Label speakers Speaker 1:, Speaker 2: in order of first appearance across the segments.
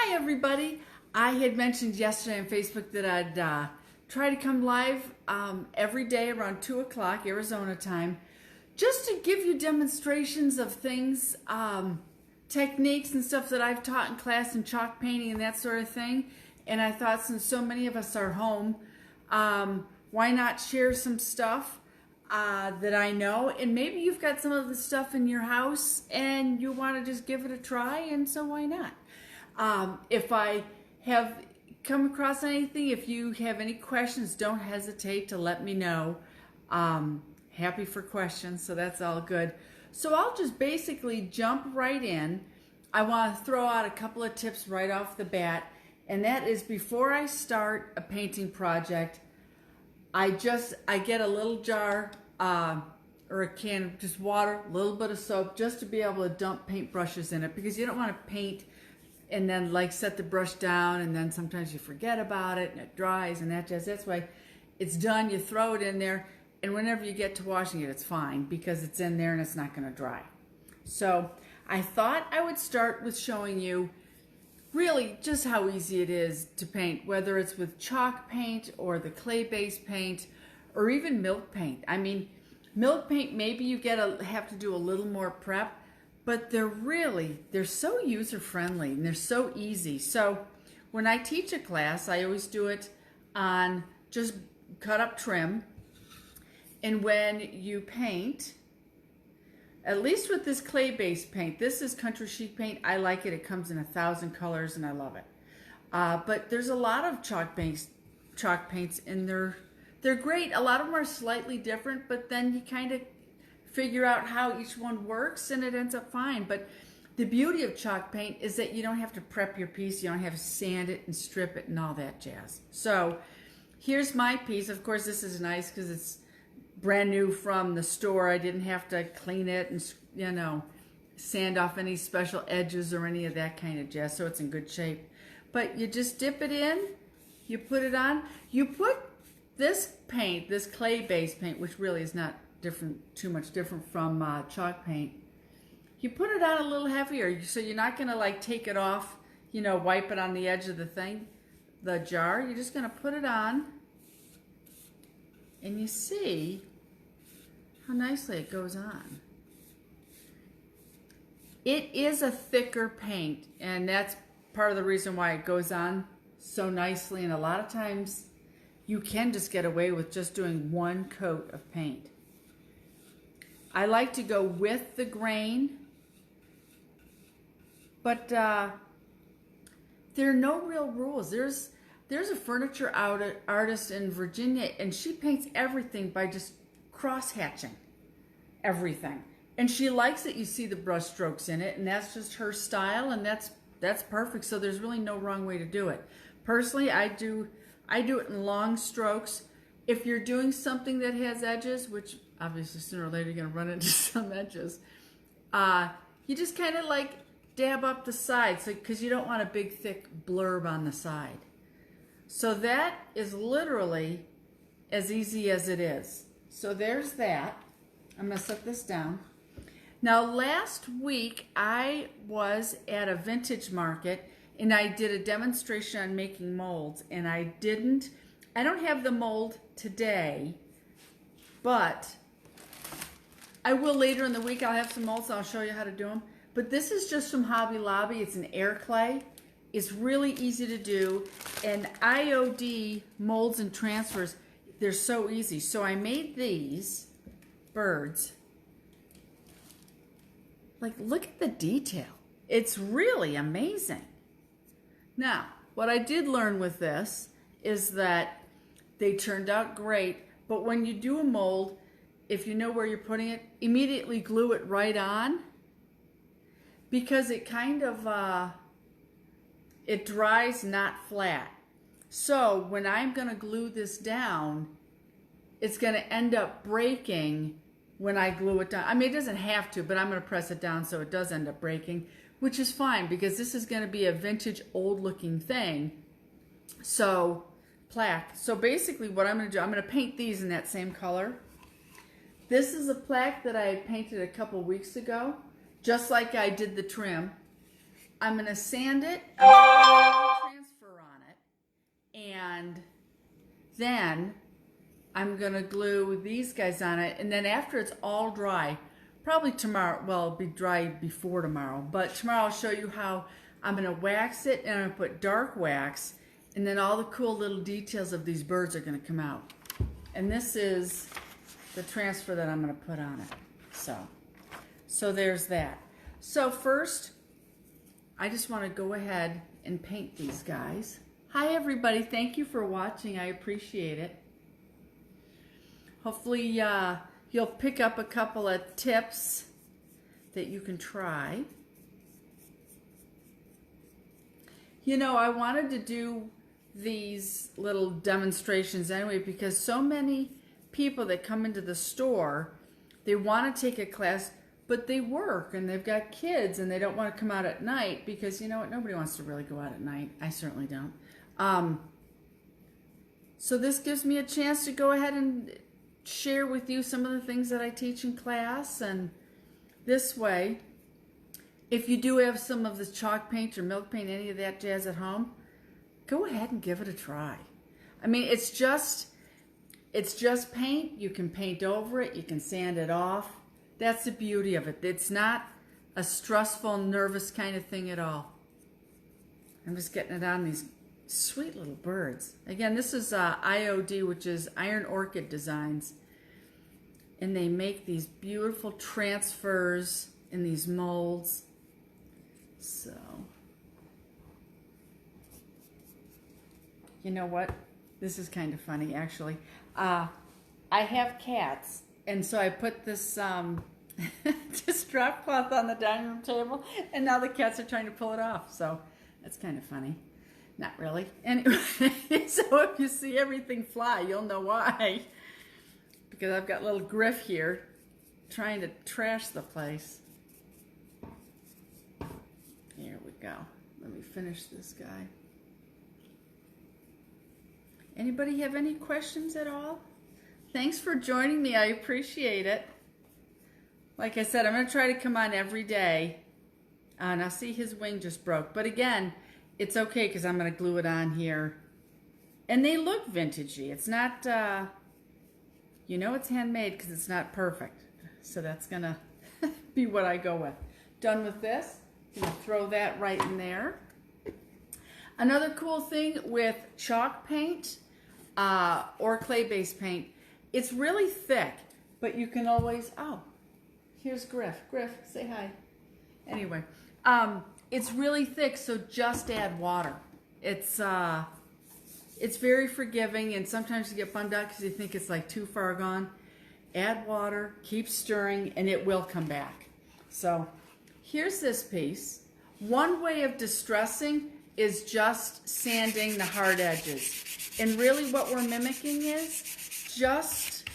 Speaker 1: Hi everybody. I had mentioned yesterday on Facebook that I'd try to come live every day around 2 o'clock Arizona time just to give you demonstrations of things, techniques and stuff that I've taught in class and chalk painting and that sort of thing. And I thought since so many of us are home, why not share some stuff that I know, and maybe you've got some of the stuff in your house and you want to just give it a try, and so why not? If I have come across anything, if you have any questions, don't hesitate to let me know. Happy for questions, so that's all good. So I'll just basically jump right in. I want to throw out a couple of tips right off the bat, and that is before I start a painting project, I get a little jar or a can of just water, a little bit of soap, just to be able to dump paint brushes in it, because you don't want to paint and then like set the brush down and then sometimes you forget about it and it dries and that jazz. That's why it's done. You throw it in there, and whenever you get to washing it, it's fine because it's in there and it's not going to dry. So I thought I would start with showing you really just how easy it is to paint, whether it's with chalk paint or the clay-based paint or even milk paint. I mean, milk paint, maybe you have to do a little more prep, but they're so user-friendly and they're so easy. So when I teach a class, I always do it on just cut up trim. And when you paint, at least with this clay-based paint, this is Country Chic paint. I like it. It comes in 1,000 colors and I love it. But there's a lot of chalk paints and they're great. A lot of them are slightly different, but then you kind of figure out how each one works and it ends up fine. But the beauty of chalk paint is that you don't have to prep your piece. You don't have to sand it and strip it and all that jazz. So here's my piece. Of course, this is nice because it's brand new from the store. I didn't have to clean it and, you know, sand off any special edges or any of that kind of jazz, so it's in good shape. But you just dip it in, you put it on. You put this paint, this clay-based paint, which really is not too much different from chalk paint, you put it on a little heavier, so you're not going to like take it off, you know, wipe it on the edge of the jar. You're just going to put it on, and you see how nicely it goes on. It is a thicker paint, and that's part of the reason why it goes on so nicely, and a lot of times you can just get away with just doing one coat of paint. I like to go with the grain, but there are no real rules. There's a furniture artist in Virginia, and she paints everything by just cross-hatching everything. And she likes that you see the brush strokes in it, and that's just her style, and that's perfect. So there's really no wrong way to do it. Personally, I do it in long strokes. If you're doing something that has edges, which obviously sooner or later you're going to run into some edges, you just kind of like dab up the sides, because you don't want a big thick blurb on the side. So that is literally as easy as it is. So there's that. I'm going to set this down. Now, last week I was at a vintage market and I did a demonstration on making molds, and I don't have the mold today, but I will later in the week. I'll have some molds, I'll show you how to do them. But this is just from Hobby Lobby. It's an air clay. It's really easy to do, and IOD molds and transfers, they're so easy. So I made these birds. Like, look at the detail. It's really amazing. Now, what I did learn with this is that they turned out great, but when you do a mold, if you know where you're putting it, immediately glue it right on, because it kind of, it dries not flat. So when I'm going to glue this down, it's going to end up breaking when I glue it down. I mean, it doesn't have to, but I'm going to press it down so it does end up breaking, which is fine because this is going to be a vintage old looking thing. So plaque. So basically what I'm going to do, I'm going to paint these in that same color. This is a plaque that I painted a couple weeks ago, just like I did the trim. I'm going to sand it. I'm going to put a transfer on it. And then I'm going to glue these guys on it. And then after it's all dry, probably tomorrow, well, it'll be dry before tomorrow, but tomorrow I'll show you how I'm going to wax it, and I'm going to put dark wax, and then all the cool little details of these birds are going to come out. And this is the transfer that I'm going to put on it. So there's that. So first, I just want to go ahead and paint these guys. Hi everybody, thank you for watching. I appreciate it. Hopefully you'll pick up a couple of tips that you can try. You know, I wanted to do these little demonstrations anyway because so many people that come into the store, they want to take a class, but they work and they've got kids and they don't want to come out at night because, you know what, nobody wants to really go out at night. I certainly don't. So this gives me a chance to go ahead and share with you some of the things that I teach in class, and this way, if you do have some of the chalk paint or milk paint, any of that jazz at home, go ahead and give it a try. I mean, it's just paint. You can paint over it. You can sand it off. That's the beauty of it. It's not a stressful, nervous kind of thing at all. I'm just getting it on these sweet little birds. Again, this is IOD, which is Iron Orchid Designs. And they make these beautiful transfers in these molds. So, you know what? This is kind of funny, actually. I have cats, and so I put this this drop cloth on the dining room table, and now the cats are trying to pull it off. So that's kind of funny. Not really. Anyway, so if you see everything fly, you'll know why. Because I've got little Griff here trying to trash the place. Here we go. Let me finish this guy. Anybody have any questions at all? Thanks for joining me. I appreciate it. Like I said, I'm going to try to come on every day. Now see, his wing just broke. But again, it's okay because I'm going to glue it on here. And they look vintagey. It's not, you know it's handmade because it's not perfect. So that's going to be what I go with. Done with this. I'm going to throw that right in there. Another cool thing with chalk paint or clay-based paint, it's really thick, but you can always, oh, here's Griff. Griff, say hi. Anyway, it's really thick, so just add water. It's very forgiving, and sometimes you get bummed out because you think it's like too far gone. Add water, keep stirring, and it will come back. So here's this piece. One way of distressing is just sanding the hard edges. And really what we're mimicking is just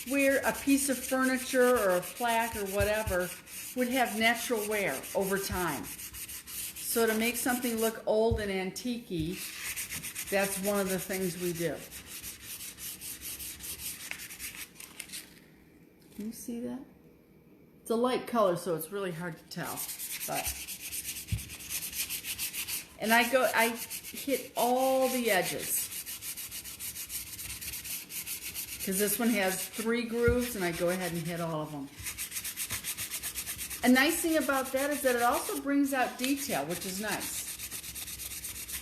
Speaker 1: where a piece of furniture or a plaque or whatever would have natural wear over time. So to make something look old and antique-y, that's one of the things we do. Can you see that? It's a light color, so it's really hard to tell. And I hit all the edges. Because this one has 3 grooves, and I go ahead and hit all of them. A nice thing about that is that it also brings out detail, which is nice.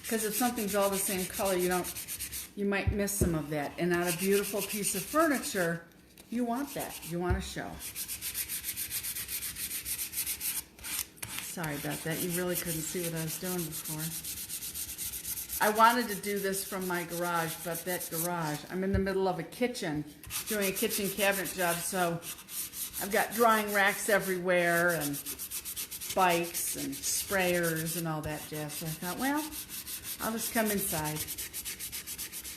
Speaker 1: Because if something's all the same color, you might miss some of that. And on a beautiful piece of furniture, you want that. You want to show. Sorry about that. You really couldn't see what I was doing before. I wanted to do this from my garage, but that garage, I'm in the middle of a kitchen, doing a kitchen cabinet job, so I've got drying racks everywhere and bikes and sprayers and all that jazz. So I thought, well, I'll just come inside.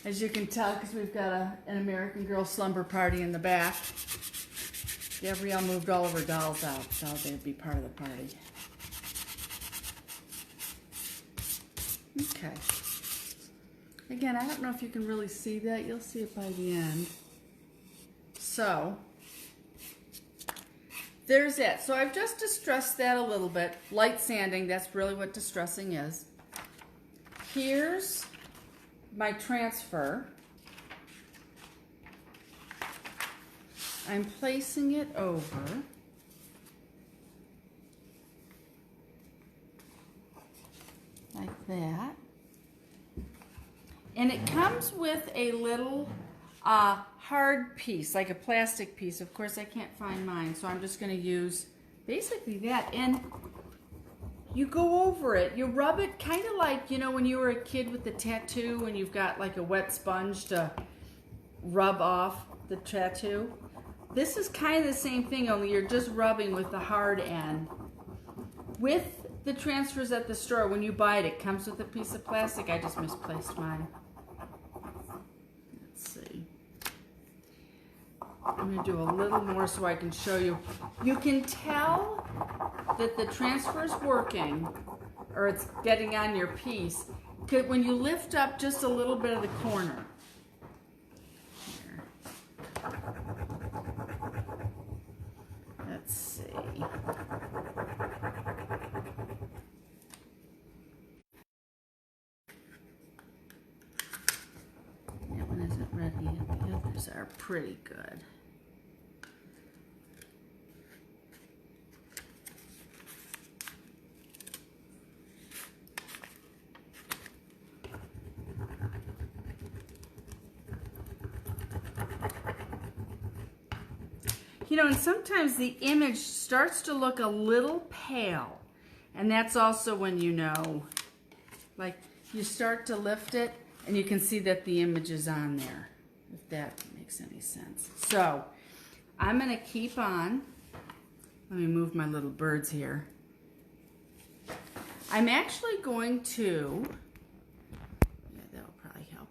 Speaker 1: As you can tell, because we've got an American Girl slumber party in the back, Gabrielle moved all of her dolls out, so they'd be part of the party. Okay. Again, I don't know if you can really see that. You'll see it by the end. So, there's that. So I've just distressed that a little bit. Light sanding, that's really what distressing is. Here's my transfer. I'm placing it over. Like that. And it comes with a little hard piece, like a plastic piece. Of course, I can't find mine, so I'm just going to use basically that. And you go over it. You rub it kind of like, you know, when you were a kid with the tattoo and you've got like a wet sponge to rub off the tattoo. This is kind of the same thing, only you're just rubbing with the hard end. With the transfers at the store, when you buy it, it comes with a piece of plastic. I just misplaced mine. Let's see. I'm going to do a little more so I can show you. You can tell that the transfer is working, or it's getting on your piece, when you lift up just a little bit of the corner. Here. Let's see. That one isn't ready yet. The others are pretty good. You know, and sometimes the image starts to look a little pale, and that's also when you know, like, you start to lift it and you can see that the image is on there, if that makes any sense. So I'm going to keep on. Let me move my little birds here. I'm actually going to, yeah, that'll probably help.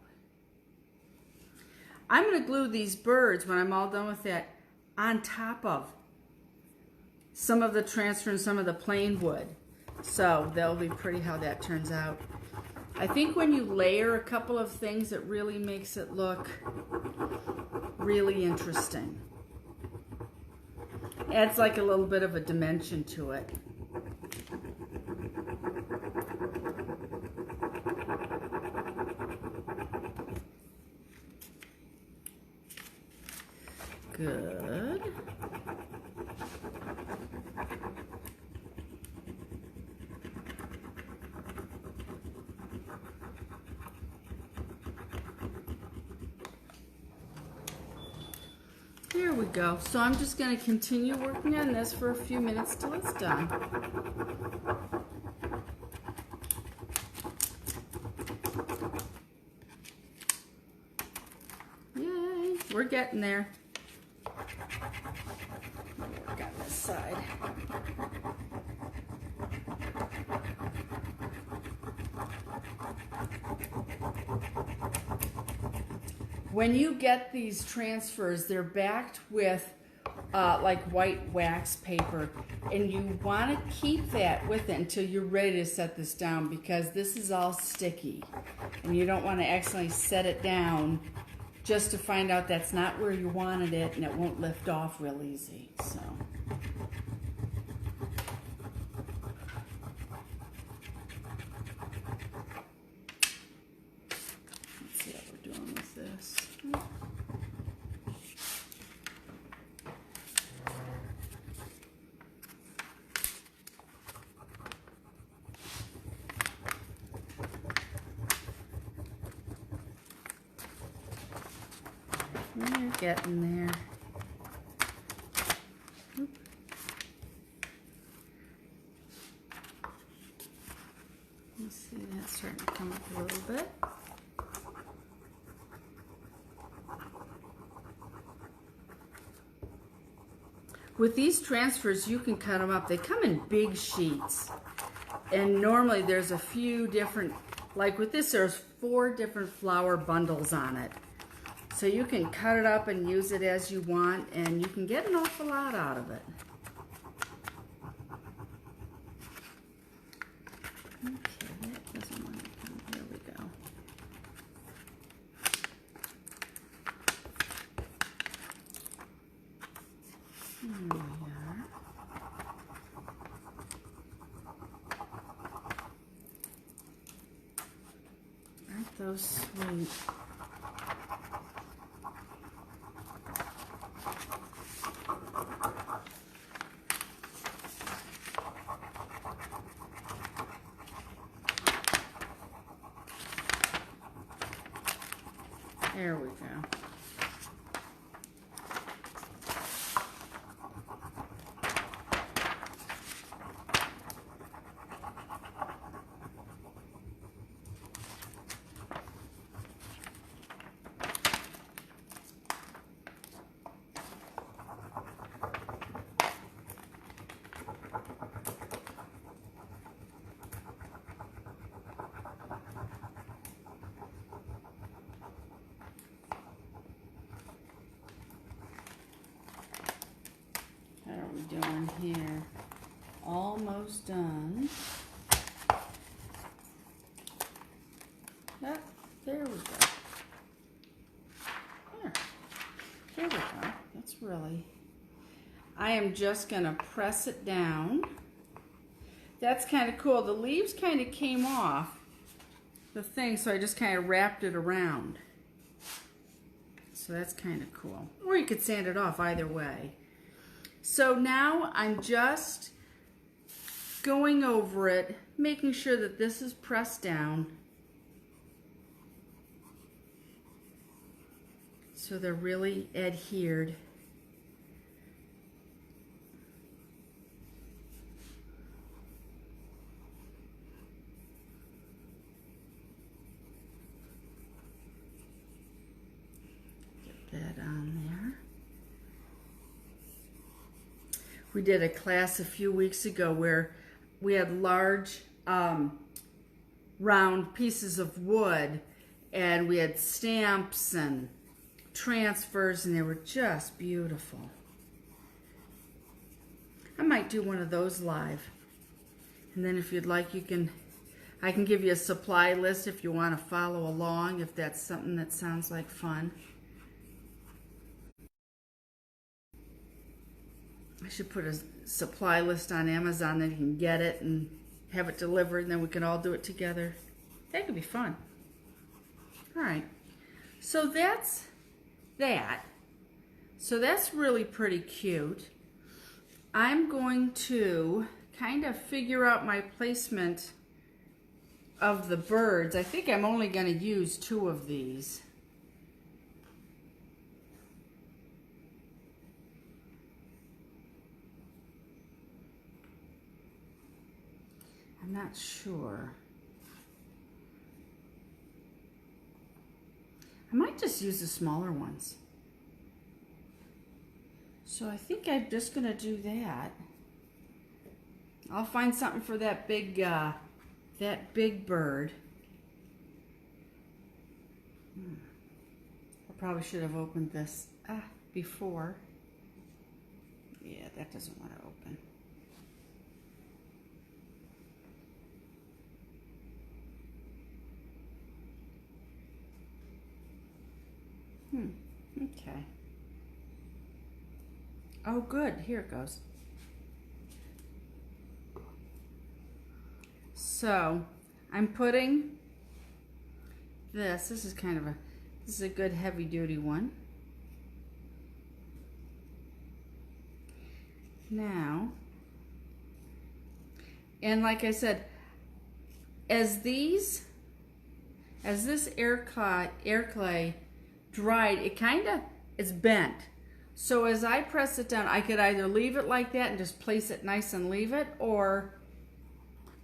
Speaker 1: I'm going to glue these birds when I'm all done with that on top of some of the transfer and some of the plain wood. So that'll be pretty how that turns out. I think when you layer a couple of things, it really makes it look really interesting. Adds like a little bit of a dimension to it. Good. There we go. So I'm just going to continue working on this for a few minutes till it's done. Yay, we're getting there. Work on this side. When you get these transfers, they're backed with like white wax paper, and you want to keep that with it until you're ready to set this down, because this is all sticky and you don't want to accidentally set it down just to find out that's not where you wanted it, and it won't lift off real easy. So let's see how we're doing with this. We're getting there. Oop. You see that starting to come up a little bit. With these transfers, you can cut them up. They come in big sheets. And normally there's a few different, like with this, there's 4 different flower bundles on it. So you can cut it up and use it as you want, and you can get an awful lot out of it. Okay, that doesn't want to come. There we go. There we are. So sweet. There we go. How are we doing here? Almost done. Yep, there we go. There we go. That's really... I am just going to press it down. That's kind of cool. The leaves kind of came off the thing, so I just kind of wrapped it around. So that's kind of cool. Or you could sand it off either way. So now I'm just going over it, making sure that this is pressed down so they're really adhered. Get that on there. We did a class a few weeks ago where we had large round pieces of wood, and we had stamps and transfers, and they were just beautiful. I might do one of those live, and then if you'd like, I can give you a supply list if you want to follow along, if that's something that sounds like fun. I should put a supply list on Amazon, then you can get it and have it delivered, and then we can all do it together. That could be fun. All right, so that's that. So that's really pretty cute. I'm going to kind of figure out my placement of the birds. I think I'm only going to use 2 of these. I'm not sure. I might just use the smaller ones. So I think I'm just gonna do that. I'll find something for that big bird. I probably should have opened this before. Yeah, that doesn't want to open. Okay. Oh, good. Here it goes. So, I'm putting this. This is a good heavy duty one. Now, and like I said, as this air clay dried, it's bent. So as I press it down, I could either leave it like that and just place it nice and leave it, or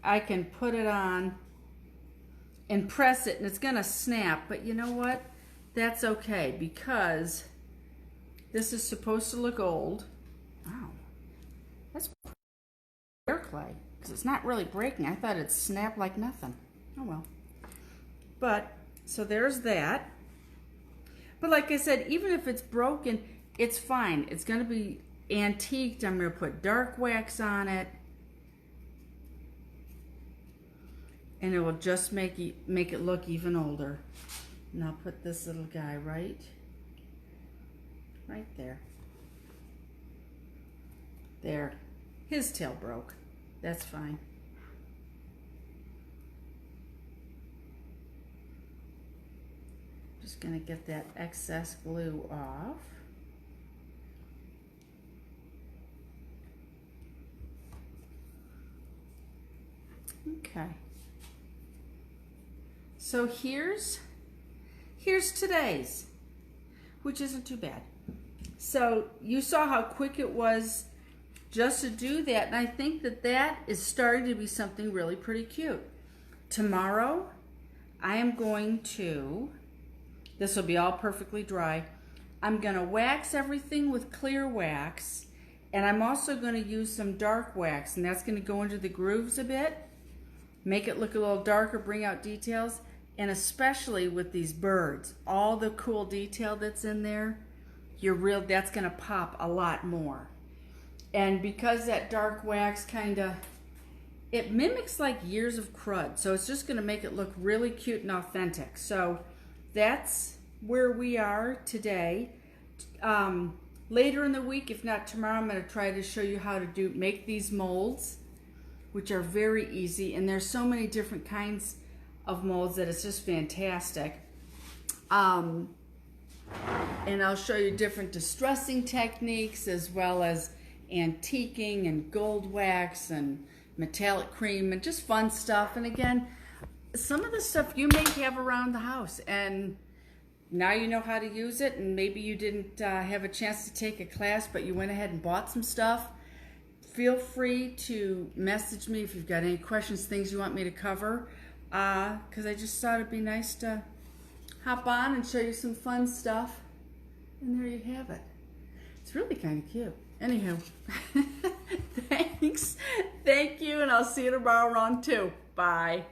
Speaker 1: I can put it on and press it and it's gonna snap. But you know what? That's okay, because this is supposed to look old. Wow, that's air clay, because it's not really breaking. I thought it'd snap like nothing. Oh well. But, so there's that. But like I said, even if it's broken, it's fine. It's going to be antiqued. I'm going to put dark wax on it. And it will just make it look even older. And I'll put this little guy right there. There. His tail broke. That's fine. Just going to get that excess glue off. Okay. So here's today's, which isn't too bad. So you saw how quick it was just to do that, and I think that is starting to be something really pretty cute. Tomorrow, I am going to, this will be all perfectly dry, I'm going to wax everything with clear wax, and I'm also going to use some dark wax, and that's going to go into the grooves a bit, make it look a little darker, bring out details, and especially with these birds, all the cool detail that's in there, that's going to pop a lot more. And because that dark wax it mimics like years of crud, so it's just going to make it look really cute and authentic. So that's where we are today. Later in the week, if not tomorrow, I'm going to try to show you how to make these molds, which are very easy, and there's so many different kinds of molds that it's just fantastic. And I'll show you different distressing techniques, as well as antiquing and gold wax and metallic cream and just fun stuff. And again, some of the stuff you may have around the house, and now you know how to use it, and maybe you didn't have a chance to take a class, but you went ahead and bought some stuff. Feel free to message me if you've got any questions, things you want me to cover, because I just thought it'd be nice to hop on and show you some fun stuff. And there you have it. It's really kind of cute. Anywho, thanks. Thank you, and I'll see you tomorrow around 2. Bye.